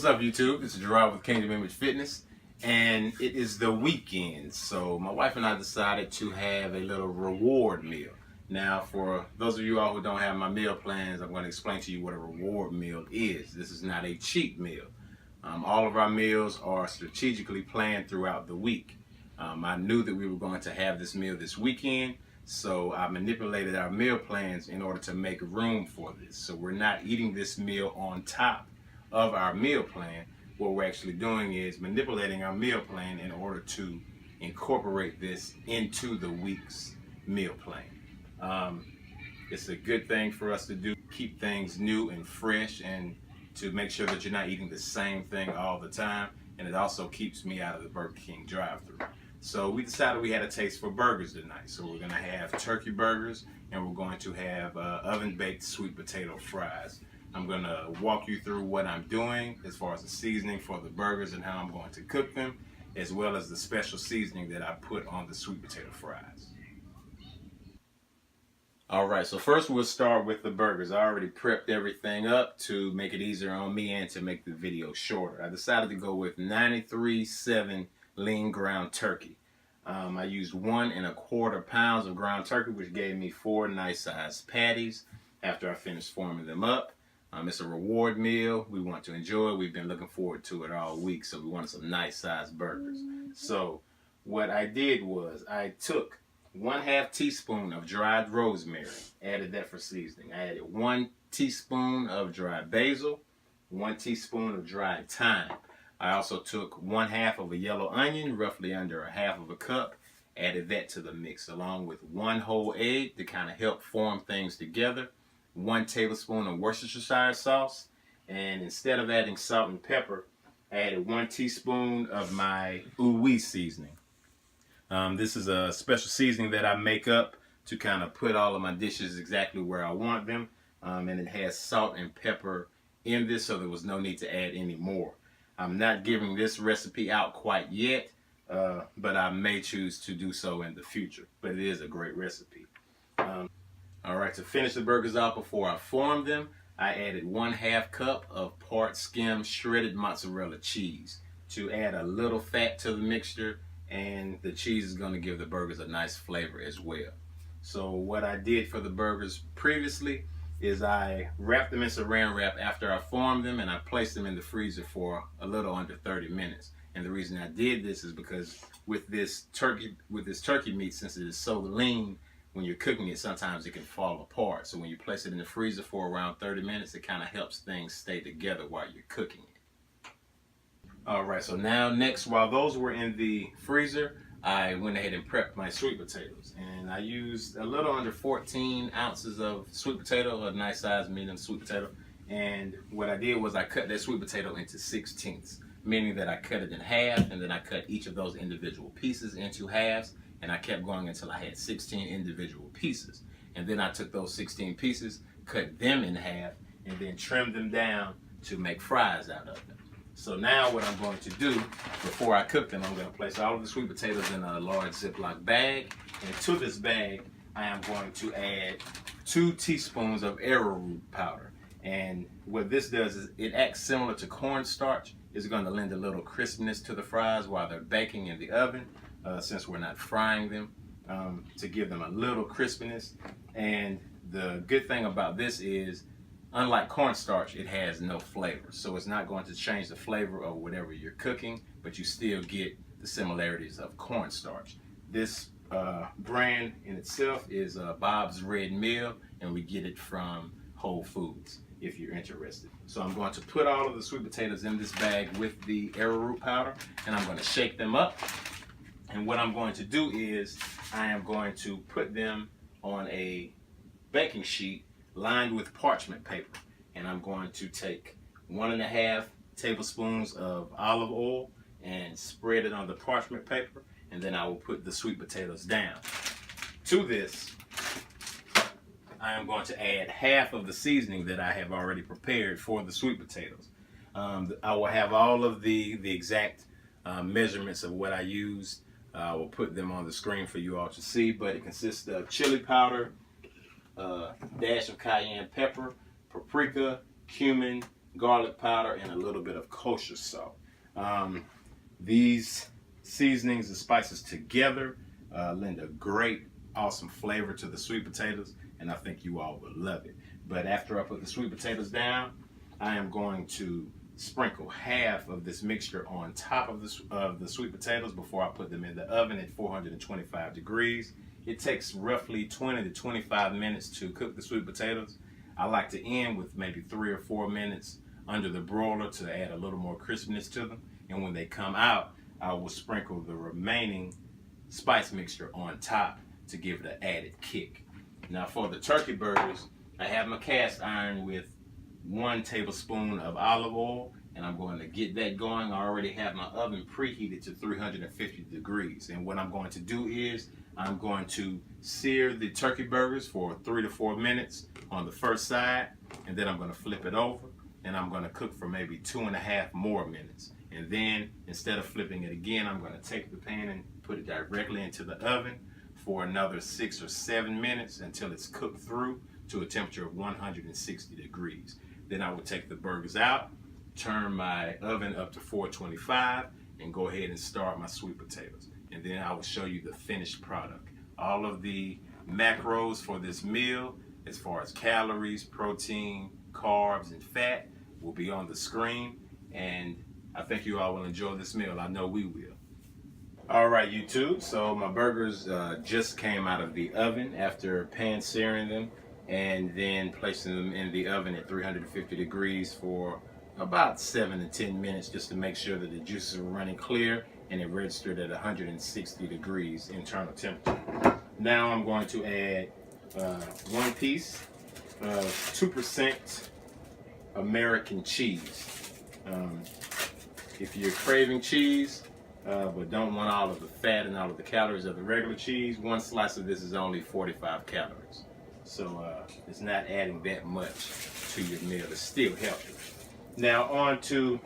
What's up, YouTube? This is Gerard with Kingdom Image Fitness, and it is the weekend. So my wife and I decided to have a little reward meal. Now, for those of you all who don't have my meal plans, I'm going to explain to you what a reward meal is. This is not a cheat meal. All of our meals are strategically planned throughout the week. I knew that we were going to have this meal this weekend, so I manipulated our meal plans in order to make room for this. So we're not eating this meal on top of our meal plan. What we're actually doing is manipulating our meal plan in order to incorporate this into the week's meal plan. It's a good thing for us to do, keep things new and fresh, and to make sure that you're not eating the same thing all the time. And it also keeps me out of the Burger King drive-thru. So we decided we had a taste for burgers tonight. So we're going to have turkey burgers, and we're going to have oven-baked sweet potato fries. I'm going to walk you through what I'm doing as far as the seasoning for the burgers and how I'm going to cook them, as well as the special seasoning that I put on the sweet potato fries. Alright, so first we'll start with the burgers. I already prepped everything up to make it easier on me and to make the video shorter. I decided to go with 93.7 lean ground turkey. I used 1 1/4 pounds of ground turkey, which gave me 4 nice sized patties after I finished forming them up. It's a reward meal. We want to enjoy it. We've been looking forward to it all week, so we wanted some nice sized burgers. So what I did was I took 1/2 teaspoon of dried rosemary, added that for seasoning. I added 1 teaspoon of dried basil, 1 teaspoon of dried thyme. I also took 1/2 of a yellow onion, roughly under 1/2 cup, added that to the mix, along with 1 whole egg to kind of help form things together, 1 tablespoon of Worcestershire sauce, and instead of adding salt and pepper, I added 1 teaspoon of my ooh-wee seasoning. This is a special seasoning that I make up to kind of put all of my dishes exactly where I want them, and it has salt and pepper in this, so there was no need to add any more. I'm not giving this recipe out quite yet, but I may choose to do so in the future, but it is a great recipe. Alright, to finish the burgers off before I form them, I added 1/2 cup of part skim shredded mozzarella cheese to add a little fat to the mixture, and the cheese is going to give the burgers a nice flavor as well. So what I did for the burgers previously is I wrapped them in saran wrap after I formed them, and I placed them in the freezer for a little under 30 minutes. And the reason I did this is because with this turkey meat, since it is so lean, when you're cooking it, sometimes it can fall apart. So when you place it in the freezer for around 30 minutes, it kind of helps things stay together while you're cooking it. Alright, so now next, while those were in the freezer, I went ahead and prepped my sweet potatoes. And I used a little under 14 ounces of sweet potato, a nice size medium sweet potato. And what I did was I cut that sweet potato into 1/16, meaning that I cut it in half, and then I cut each of those individual pieces into halves. And I kept going until I had 16 individual pieces. And then I took those 16 pieces, cut them in half, and then trimmed them down to make fries out of them. So now what I'm going to do, before I cook them, I'm going to place all of the sweet potatoes in a large Ziploc bag. And to this bag, I am going to add 2 teaspoons of arrowroot powder. And what this does is it acts similar to cornstarch. It's going to lend a little crispness to the fries while they're baking in the oven. Since we're not frying them, to give them a little crispiness. And the good thing about this is, unlike cornstarch, it has no flavor. So it's not going to change the flavor of whatever you're cooking, but you still get the similarities of cornstarch. This brand in itself is Bob's Red Mill, and we get it from Whole Foods if you're interested. So I'm going to put all of the sweet potatoes in this bag with the arrowroot powder, and I'm going to shake them up. And what I'm going to do is I am going to put them on a baking sheet lined with parchment paper. And I'm going to take 1 1/2 tablespoons of olive oil and spread it on the parchment paper. And then I will put the sweet potatoes down. To this, I am going to add half of the seasoning that I have already prepared for the sweet potatoes. I will have all of the exact measurements of what I used. I will put them on the screen for you all to see, but it consists of chili powder, dash of cayenne pepper, paprika, cumin, garlic powder, and a little bit of kosher salt. These seasonings and spices together lend a great, awesome flavor to the sweet potatoes, and I think you all will love it. But after I put the sweet potatoes down, I am going to sprinkle half of this mixture on top of the sweet potatoes before I put them in the oven at 425 degrees. It takes roughly 20 to 25 minutes to cook the sweet potatoes. I like to end with maybe 3 or 4 minutes under the broiler to add a little more crispiness to them. And when they come out, I will sprinkle the remaining spice mixture on top to give it an added kick. Now for the turkey burgers, I have my cast iron with 1 tablespoon of olive oil, and I'm going to get that going. I already have my oven preheated to 350 degrees. And what I'm going to do is I'm going to sear the turkey burgers for 3 to 4 minutes on the first side, and then I'm going to flip it over, and I'm going to cook for maybe 2.5 more minutes. And then instead of flipping it again, I'm going to take the pan and put it directly into the oven for another 6 or 7 minutes until it's cooked through to a temperature of 160 degrees. Then I will take the burgers out, turn my oven up to 425, and go ahead and start my sweet potatoes. And then I will show you the finished product. All of the macros for this meal, as far as calories, protein, carbs, and fat, will be on the screen. And I think you all will enjoy this meal. I know we will. All right, YouTube. So my burgers just came out of the oven after pan searing them and then placing them in the oven at 350 degrees for about 7 to 10 minutes just to make sure that the juices are running clear and it registered at 160 degrees internal temperature. Now I'm going to add 1 piece of 2% American cheese. If you're craving cheese, but don't want all of the fat and all of the calories of the regular cheese, 1 slice of this is only 45 calories. So it's not adding that much to your meal. It's still healthy. Now on to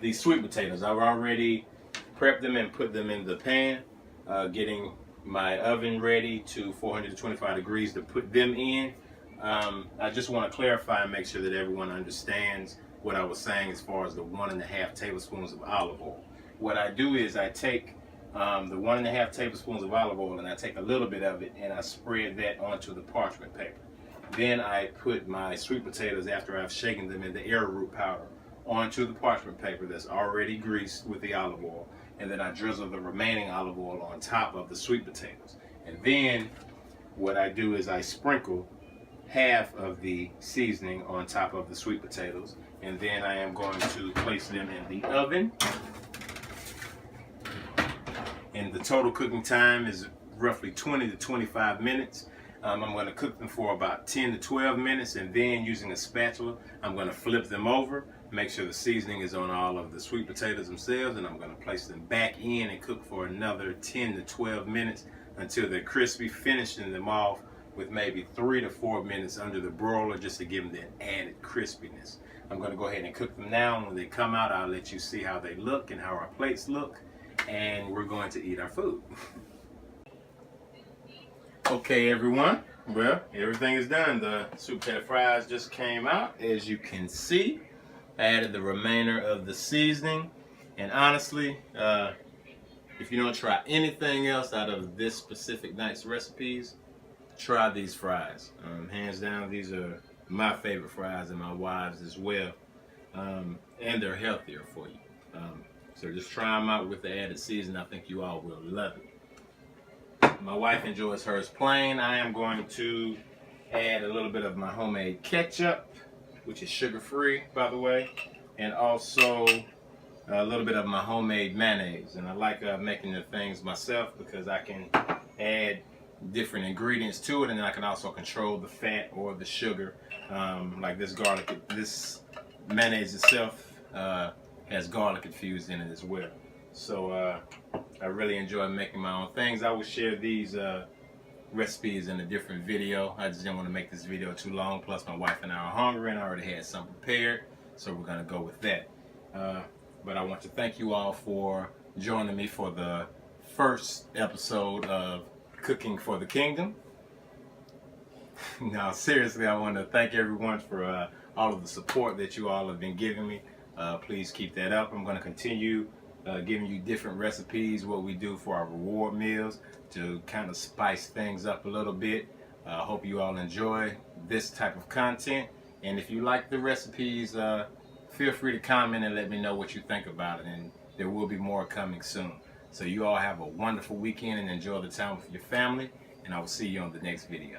the sweet potatoes. I've already prepped them and put them in the pan, getting my oven ready to 425 degrees to put them in. I just want to clarify and make sure that everyone understands what I was saying as far as the 1.5 tablespoons of olive oil. What I do is I take the 1.5 tablespoons of olive oil and I take a little bit of it and I spread that onto the parchment paper. Then I put my sweet potatoes, after I've shaken them in the arrowroot powder, onto the parchment paper that's already greased with the olive oil, and then I drizzle the remaining olive oil on top of the sweet potatoes. And then what I do is I sprinkle half of the seasoning on top of the sweet potatoes, and then I am going to place them in the oven. And the total cooking time is roughly 20 to 25 minutes. I'm going to cook them for about 10 to 12 minutes, and then using a spatula, I'm going to flip them over, make sure the seasoning is on all of the sweet potatoes themselves, and I'm going to place them back in and cook for another 10 to 12 minutes until they're crispy, finishing them off with maybe 3 to 4 minutes under the broiler just to give them that added crispiness. I'm going to go ahead and cook them now, and when they come out, I'll let you see how they look and how our plates look, and we're going to eat our food. Okay, everyone, well, everything is done. The sweet potato fries just came out, as you can see. I added the remainder of the seasoning, and honestly, if you don't try anything else out of this specific night's recipes, try these fries. Hands down, these are my favorite fries and my wife's as well, and they're healthier for you. So just try them out with the added seasoning. I think you all will love it. My wife enjoys hers plain. I am going to add a little bit of my homemade ketchup, which is sugar-free, by the way, and also a little bit of my homemade mayonnaise. And I like making the things myself because I can add different ingredients to it, and then I can also control the fat or the sugar. Like this garlic, this mayonnaise itself has garlic infused in it as well. So I really enjoy making my own things. I will share these recipes in a different video. I just didn't want to make this video too long. Plus my wife and I are hungry and I already had something prepared. So we're going to go with that. But I want to thank you all for joining me for the first episode of Cooking for the Kingdom. Now seriously, I want to thank everyone for all of the support that you all have been giving me. Please keep that up. I'm going to continue giving you different recipes, what we do for our reward meals to kind of spice things up a little bit. Hope you all enjoy this type of content. And if you like the recipes, feel free to comment and let me know what you think about it. And there will be more coming soon. So you all have a wonderful weekend and enjoy the time with your family. And I will see you on the next video.